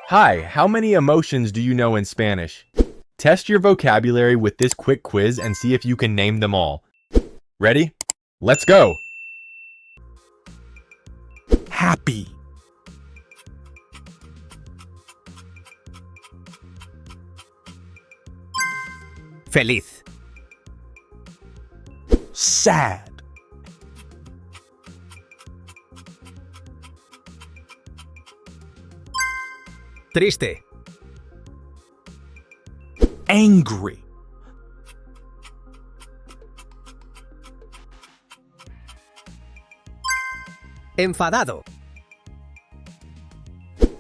Hi, how many emotions do you know in Spanish? Test your vocabulary with this quick quiz and see if you can name them all. Ready? Let's go! Happy, Feliz. sad, Triste. angry, Enfadado.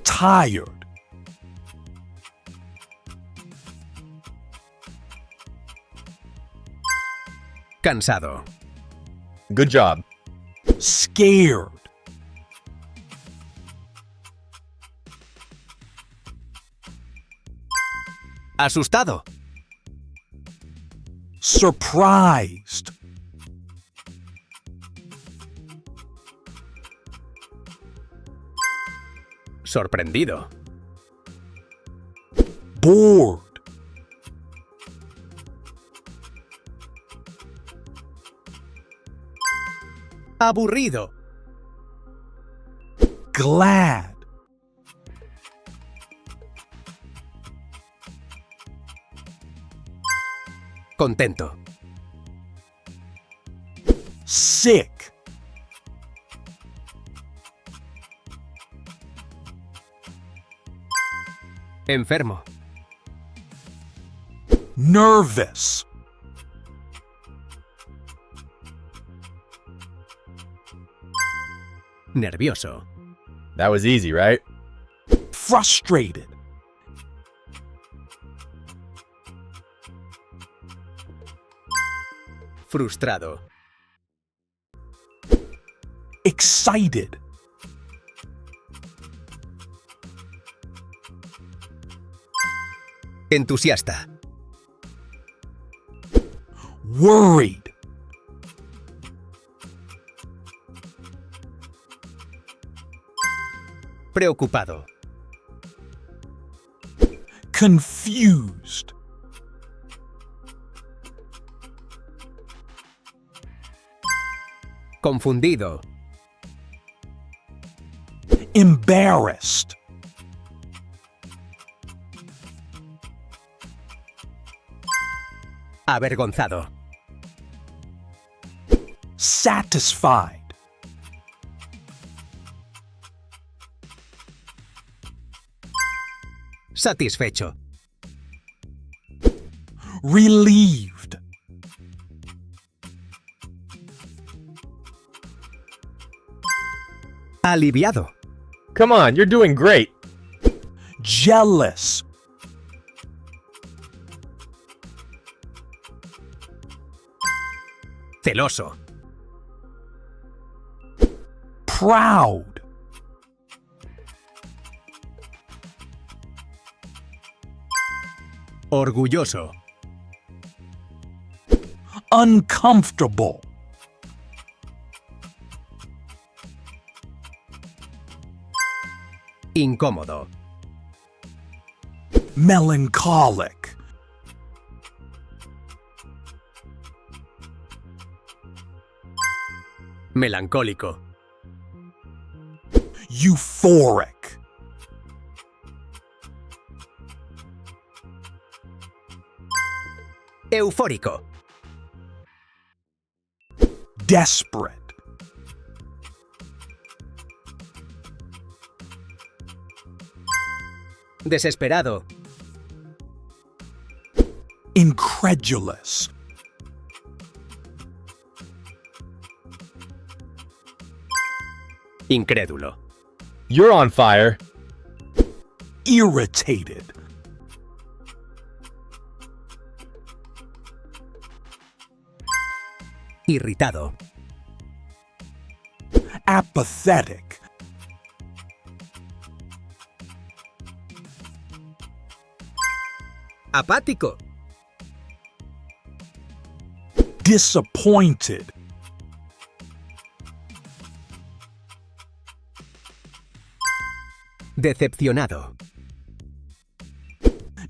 tired, Cansado. Good job. scared, Asustado. surprised, Sorprendido. bored, Aburrido. glad, Contento. sick, Enfermo. nervous, Nervioso. That was easy, right? frustrated, Frustrado. excited, Entusiasta. worried, Preocupado. confused, Confundido. embarrassed, Avergonzado. satisfied, Satisfecho. relieved, Aliviado. Come on, you're doing great! jealous, Celoso. proud, Orgulloso. uncomfortable, Incómodo. melancholic, Melancólico. euphoric, Eufórico. desperate, Desesperado. incredulous, Incrédulo. You're on fire! irritated, Irritado. apathetic, Apático. disappointed, Decepcionado.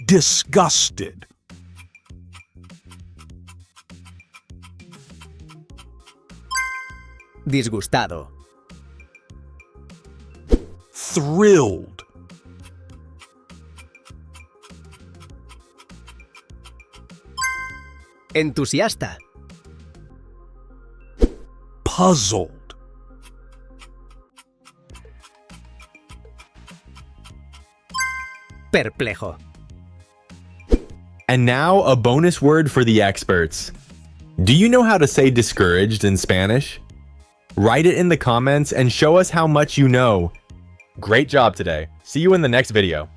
disgusted, Disgustado. thrilled, Entusiasta. puzzled, Perplejo. And now a bonus word for the experts. Do you know how to say discouraged in Spanish? Write it in the comments and show us how much you know. Great job today. See you in the next video.